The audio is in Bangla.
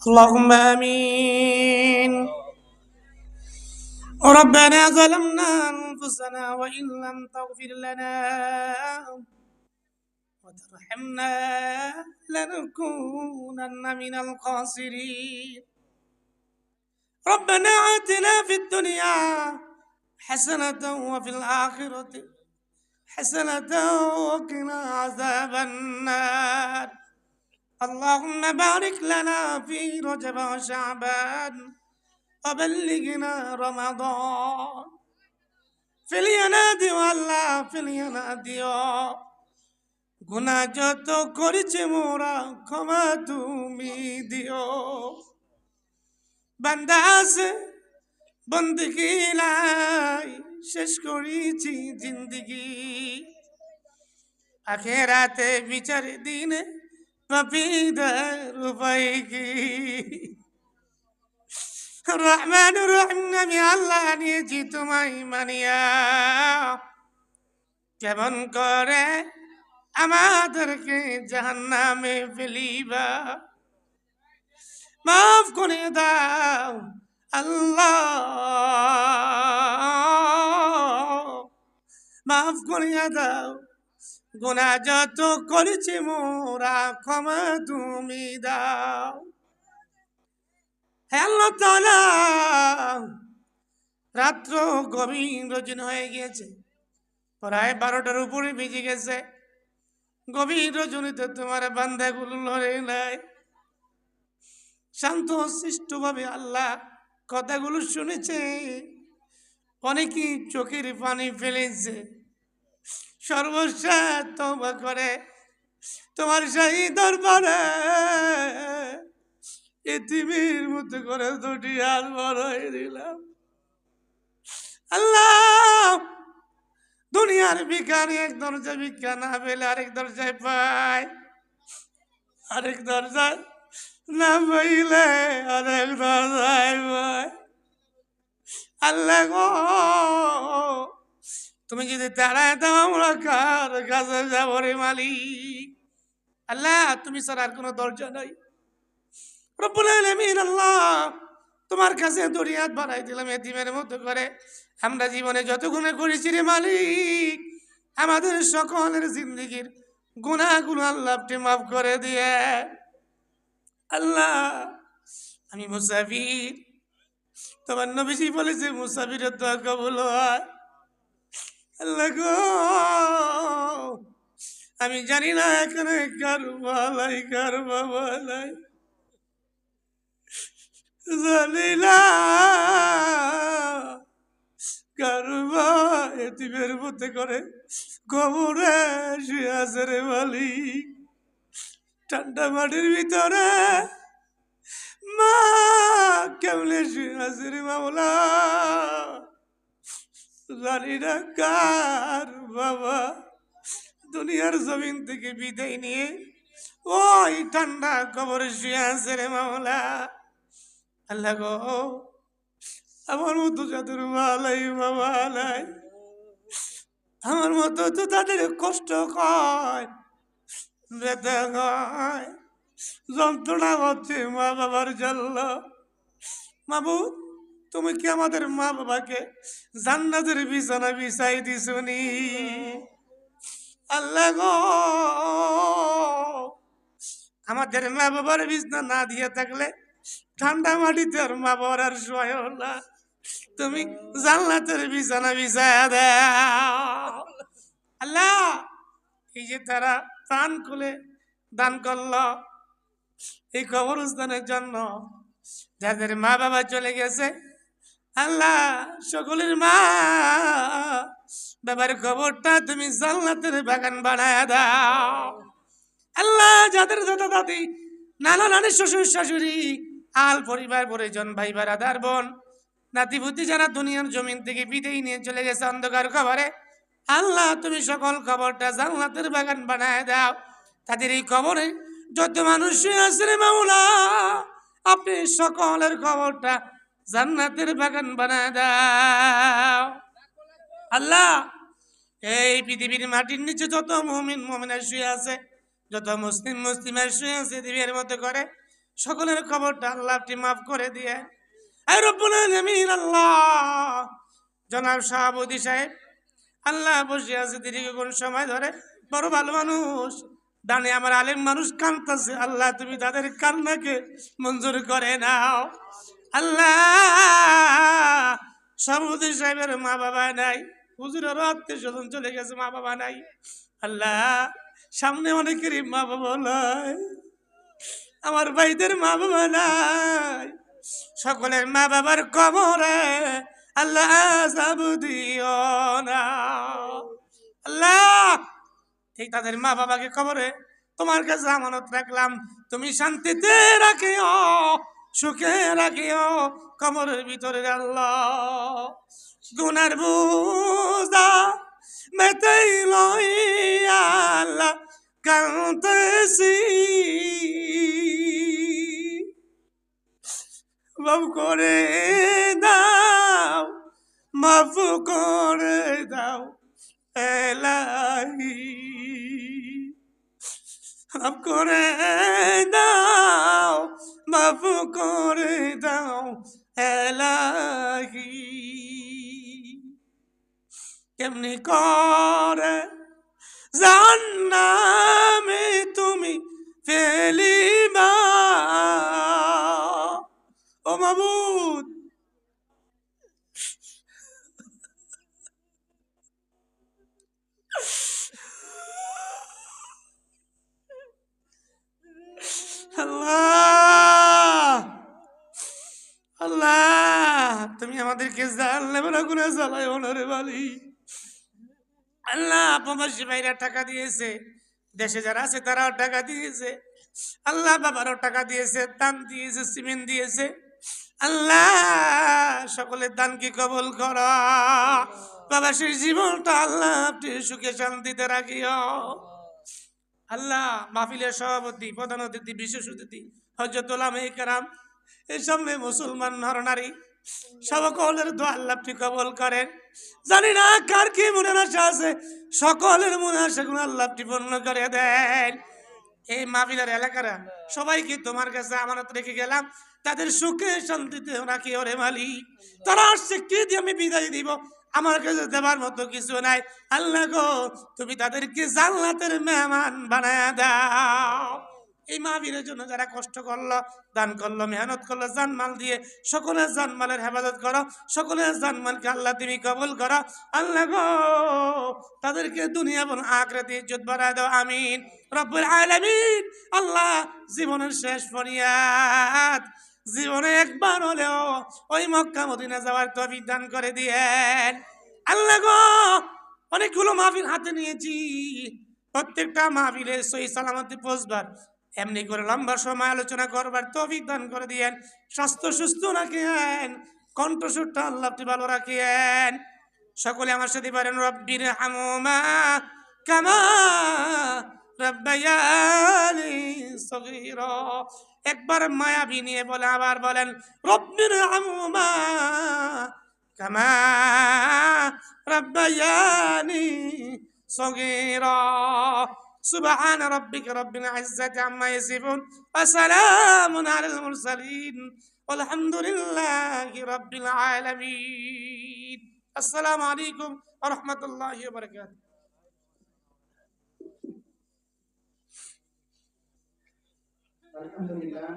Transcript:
اللهم آمين. ربنا ظلمنا أنفسنا وإن لم تغفر لنا وترحمنا لنكونن من الخاسرين. ربنا آتنا في الدنيا حسنة وفي الآخرة حسنة وقنا عذاب النار. اللهم بارك لنا في رجب وشعبان وبلغنا رمضان ফিলিয়ানাদি আল্লাহ ফিলিয়ানাদিও গুনাহ যত করেছে মোরা ক্ষমা তুমি দিও। বান্দা আছে বন্দেগি লাই শেষ করেছি জিন্দগি, আখেরাতে বিচার দিনে পাপীদের উপায় কি? রহমান রহিম আমি আল্লাহ নিয়েছি তোমায় মানিয়া, কেমন করে আমাদেরকে জাহান্নামে ফেলিবা? মাফ করে দাও আল্লাহ, মাফ করে দাও। গুনাহ যত করেছি মোরা ক্ষমা তুমি দাও। হে আল্লাহ তাআলা, রাত্র গভীর রজনী হয়ে গিয়েছে, প্রায় 12টার উপরে বেজে গেছে। গভীর রজনীতে তোমার বান্দাগুলো লড়ে নাই, শান্ত শিষ্ট ভাবে আল্লাহ কথাগুলো শুনেছে। অনেকেই চোখের পানি ফেলেছে, সর্বশেষ তওবা করে তোমার সেই দরবারে এতিমের মতো করে দুটি হাত বড়াই দিলাম। আল্লাহ, দুনিয়ার ভিখারি এক দরজায় ভিক্ষা না পেলে আরেক দরজায় পায়, আরেক দরজায় না পাইলে আরেক দরজায় পায়। আল্লাহ গো, তুমি যদি তাড়ায় দাও আমরা কার কাছে যাব রে মালিক? আল্লাহ, তুমি ছাড়া আর কোনো দরজা নাই। রব্বুল আলামিন আল্লাহ, তোমার কাছে দুটি হাত বাড়াই দিলাম এতিমের মতো করে। আমরা জীবনে যত গুনাহ করেছি রে মালিক, আমাদের সকলের জিন্দেগির গুনাহগুলো আল্লাহ আপনি মাফ করে দিয়ে। আল্লাহ, আমি মুসাফির, তোমার নবীজি বলেছে মুসাফিরের দোয়া কবুল হয়। আল্লাহ গো, আমি জানি না এখানে কার ভালাই কার বাবালাই, জানি না কারবা এতিমের মধ্যে করে কবরে শুয়ে আছে রে মালিক। ঠান্ডা মাটির ভিতরে মা কেমনে শুয়ে আছে রে মাওলা, জানি না কার বাবা দুনিয়ার জমিন থেকে বিদায় নিয়ে ওই ঠান্ডা কবরে শুয়ে আছে রে মাওলা। আল্লাহ গো, আমার মতো যাদের মালাই বাবা নাই, আমার মতো তো তাদের কষ্ট হয়, ব্যথা হয়, যন্ত্রণা হচ্ছে মা বাবার জন্য। মাবুদ, তুমি কি আমাদের মা বাবাকে জান্নাতের বিছানা বিছাই দিছনি? আল্লাহ গো, আমাদের মা বাবার বিছানা না দিয়ে থাকলে ঠান্ডা মাটিতে আর মা বাবার আর শোয় না, তুমি জান্নাতের বিছানা বিছায়া দাও। আল্লাহ, এই যে তারা প্রাণ খুলে দান করলো এই কবরস্থানের জন্য, যাদের মা বাবা চলে গেছে, আল্লাহ সকলের মা বাবার কবরটা তুমি জান্নাতের বাগান বানায়া দাও। আল্লাহ, যাদের দাদা দাদি নানা নানি শ্বশুর শাশুড়ি আল পরিবার পরিজন ভাই বারাদার বোন নাতিপুতি যারা দুনিয়ার জমিন থেকে বিদায় নিয়ে চলে গেছে অন্ধকার কবরে, আল্লাহ তুমি সকল কবরটা জান্নাতের বাগান বানায় দাও। তাদের এই কবরে যত মানুষ আছে রে মাওলা, আপনি সকলের কবরটা জান্নাতের বাগান বানায় দাও। আল্লাহ, এই পৃথিবীর মাটির নিচে যত মুমিন মুমিনা শুয়ে আছে, যত মুসলিম মুসলিমা শুয়ে আছে দিবের মতো করে, সকলের কবরটা আল্লাহ আপনি মাফ করে দিয়ে। আর রব্বুল আলামিন আল্লাহ, জনাব শাহাবুদ্দিন সাহেব আল্লাহ বসে আছে দীর্ঘক্ষণ সময় ধরে, বড় ভালো মানুষ, ডানে আমার আলেম মানুষ কাঁদতেছে, আল্লাহ তুমি তাদের কান্নাকে মঞ্জুর করে নাও। আল্লাহ, শাহাবুদ্দিন সাহেবের মা বাবা নাই, হুজুরেরও আত্মীয় স্বজন চলে গেছে, মা বাবা নাই। আল্লাহ, সামনে অনেকেরই মা বাবা নাই, আমার ভাইদের মা বাবা নাই, সকলের মা বাবার কবরে আল্লাহ আযাব দিও না। আল্লাহ, ঠিক তাদের মা বাবাকে কবরে তোমার কাছে আমানত রাখলাম, তুমি শান্তিতে রাখিও, সুখে রাখিও কবরের ভিতরে। আল্লাহ, গুনার বুঝা মেটাই লইয়া আল্লাহ কাঁদতেছি, মাফ করে দাও, মাফ করে দাও এলাহি, মাফ করে দাও, মাফ করে দাও এলাহি। কেমনি করে জান্নামে তুমি ফেলিবা ও মাবুদ, আল্লাহ আল্লাহ, তুমি আমাদেরকে জানলে বড় করে জ্বালাই ওনারে বালি। আল্লাহ, প্রবাসী ভাইরা টাকা দিয়েছে, দেশে যারা আছে তারাও টাকা দিয়েছে, আল্লাহ বাবারও টাকা দিয়েছে, দান দিয়েছে, সিমেন্ট দিয়েছে। আল্লাহ, সকলের দান কি কবুল কর, প্রবাসীর জীবনটা আল্লাহ আপনি সুখে শান্তিতে রাখিও। আল্লাহ, মাহফিলের সভাপতি, প্রধান অতিথি, বিশেষ অতিথি হযরত উলামায়ে কেরাম, এই সামনে মুসলমান নর নারী সকলের দোয়া আল্লাহ আপনি কবুল করেন। জানি না কার কি মনের আশা আছে, সকলের মনের আশাগুলো আল্লাহ আপনি পূর্ণ করে দেন। এই মাহফিলের এলাকারা সবাইকে তোমার কাছে আমানত রেখে গেলাম, তাদের সুখে শান্তিতে রাখি ওরে মালিক। তারা আসছে কি দিয়ে আমি বিদায় দিব, আমার কাছে দেবার মতো কিছু নাই। আল্লাহ গো, তুমি তাদেরকে জান্নাতের মেহমান বানায় দাও। এই মাহফিলের জন্য যারা কষ্ট করলো, দান করলো, মেহনত করলো, জানমাল দিয়ে, সকলের জানমালের হেফাজত করো, সকলের জানমালকে আল্লাহ তুমি কবুল করো। আল্লাহ গো, তাদেরকে দুনিয়া এবং আখিরাতে ইজ্জত বাড়ায় দাও, আমিন রব্বুল আলামিন। আল্লাহ, জীবনের শেষ ফরিয়াদ, জীবনে একবার হলেও ওই মক্কা মদিনা যাওয়ার তৌফিক দান করে দিয়েন। আল্লাহ গো, অনেকগুলো মাহফিল হাতে নিয়েছি, প্রত্যেকটা মাহফিলে সহি সালামতে পৌঁছবার, এমনি করে লম্বা সময় আলোচনা করবার তৌফিক দান করে দিয়েন। স্বাস্থ্য সুস্থ রাখেন, কণ্ঠস্বরটা আল্লাহ আপনি ভালো রাখেন। সকলে আমার সাথে পারেন, রব্বির হামুমা কামা রাব্বায়ানি সগীরা। একবার মায়াবী নিয়ে বলে, আবার বলেন, রব্বির হামুমা কামা রাব্বায়ানি সগীরা। সুবহান রাব্বিকা রাব্বিল ইজ্জাতি আম্মা ইয়াসিফুন ওয়া সালামুন আলাল মুরসালিন ওয়ালহামদুলিল্লাহি রাব্বিল আলামিন। আসসালামু আলাইকুম ওয়া রাহমাতুল্লাহি ওয়া বারাকাতুহু। আলহামদুলিল্লাহ।